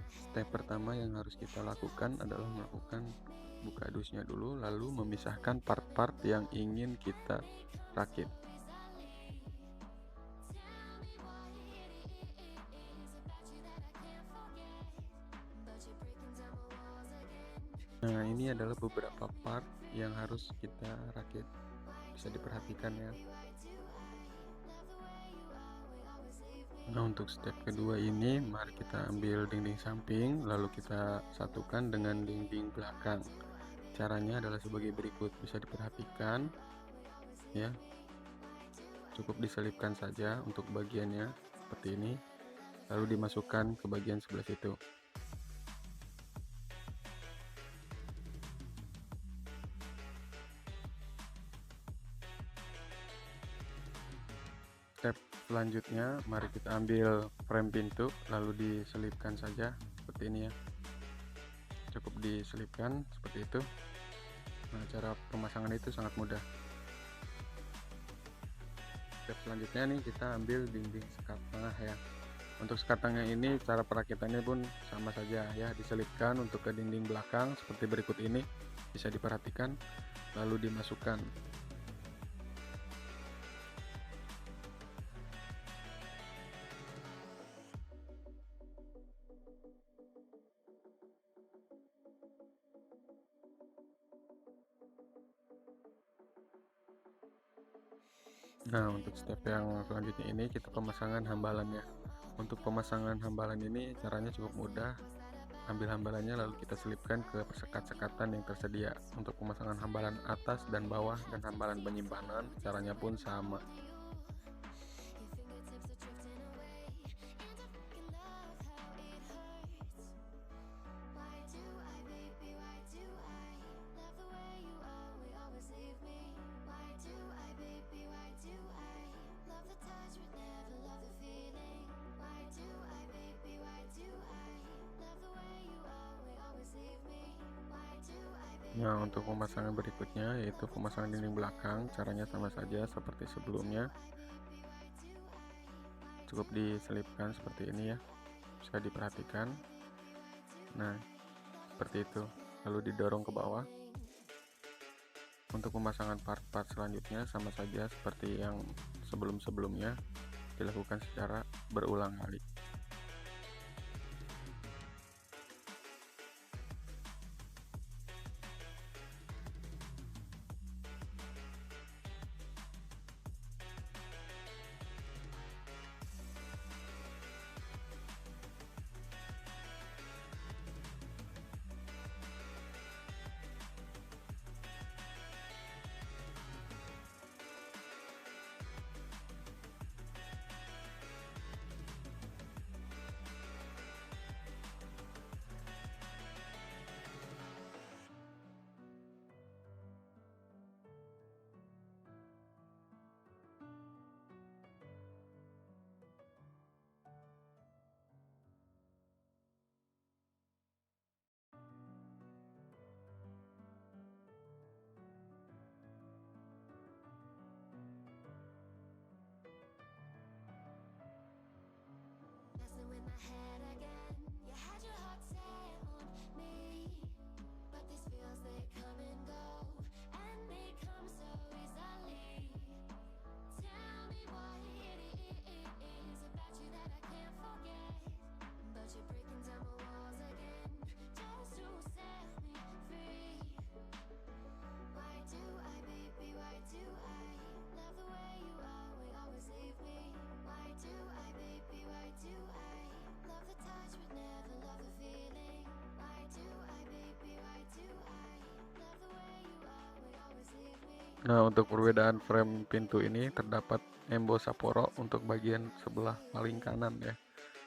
Step pertama yang harus kita lakukan adalah melakukan buka dusnya dulu, lalu memisahkan part-part yang ingin kita rakit. Nah, ini adalah beberapa part yang harus kita rakit. Bisa diperhatikan ya. Nah, untuk step kedua ini, mari kita ambil dinding samping, lalu kita satukan dengan dinding belakang. Caranya adalah sebagai berikut, bisa diperhatikan ya. Cukup diselipkan saja untuk bagiannya seperti ini, lalu dimasukkan ke bagian sebelah situ. Step selanjutnya, mari kita ambil frame pintu, lalu diselipkan saja seperti ini ya. Cukup diselipkan seperti itu. Nah, cara pemasangan itu sangat mudah. Step selanjutnya nih, kita ambil dinding sekat tengah ya. Untuk sekat tengah ini cara perakitannya pun sama saja ya, diselipkan untuk ke dinding belakang seperti berikut ini, bisa diperhatikan, lalu dimasukkan. Nah, untuk step yang selanjutnya ini kita pemasangan hambalannya. Untuk pemasangan hambalan ini caranya cukup mudah. Ambil hambalannya lalu kita selipkan ke sekat-sekatan yang tersedia. Untuk pemasangan hambalan atas dan bawah dan hambalan penyimpanan caranya pun sama. Nah, untuk pemasangan berikutnya yaitu pemasangan dinding belakang, caranya sama saja seperti sebelumnya. Cukup diselipkan seperti ini ya, bisa diperhatikan. Nah, seperti itu, lalu didorong ke bawah. Untuk pemasangan part-part selanjutnya sama saja seperti yang sebelum-sebelumnya, dilakukan secara berulang kali. Nah, untuk perbedaan frame pintu ini terdapat emboss Sapporo untuk bagian sebelah paling kanan ya.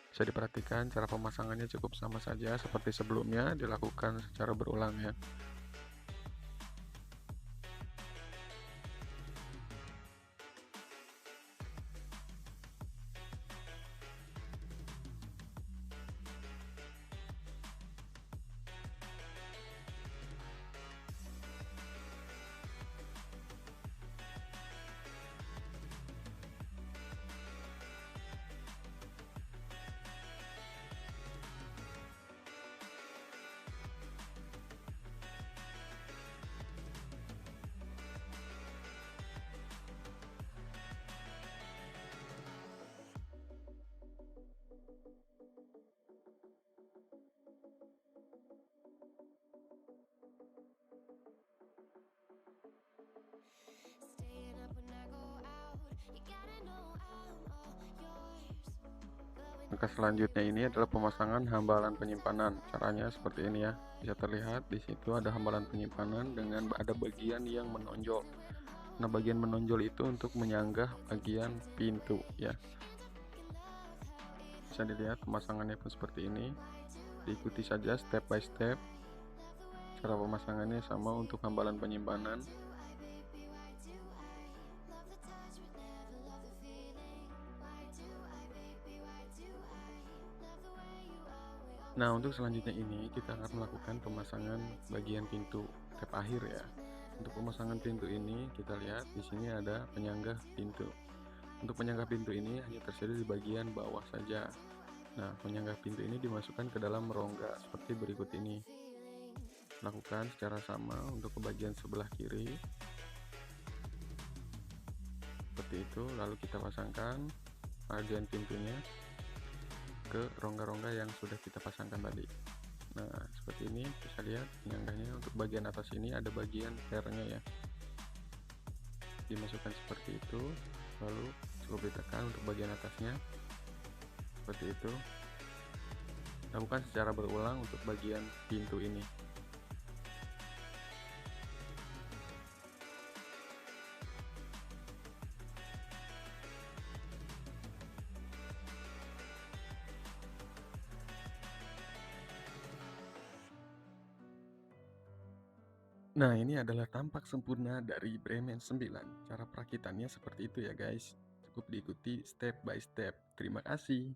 Bisa diperhatikan cara pemasangannya cukup sama saja seperti sebelumnya, dilakukan secara berulang ya. Langkah selanjutnya ini adalah pemasangan hambalan penyimpanan. Caranya seperti ini ya. Bisa terlihat di situ ada hambalan penyimpanan dengan ada bagian yang menonjol. Nah, bagian menonjol itu untuk menyanggah bagian pintu ya. Bisa dilihat pemasangannya pun seperti ini. Diikuti saja step by step. Cara pemasangannya sama untuk hambalan penyimpanan. Nah, untuk selanjutnya ini kita akan melakukan pemasangan bagian pintu step akhir ya. Untuk pemasangan pintu ini kita lihat di sini ada penyanggah pintu. Untuk penyanggah pintu ini hanya tersedia di bagian bawah saja. Nah, penyanggah pintu ini dimasukkan ke dalam rongga seperti berikut ini. Lakukan secara sama untuk ke bagian sebelah kiri. Seperti itu, lalu kita pasangkan bagian pintunya ke rongga-rongga yang sudah kita pasangkan tadi. Nah, seperti ini bisa lihat penyanggahnya. Untuk bagian atas ini ada bagian R-nya ya. Dimasukkan seperti itu, lalu cukup ditekan untuk bagian atasnya. Seperti itu. Lakukan secara berulang untuk bagian pintu ini. Nah, ini adalah tampak sempurna dari Bremen 9. Cara perakitannya seperti itu ya guys. Cukup diikuti step by step. Terima kasih.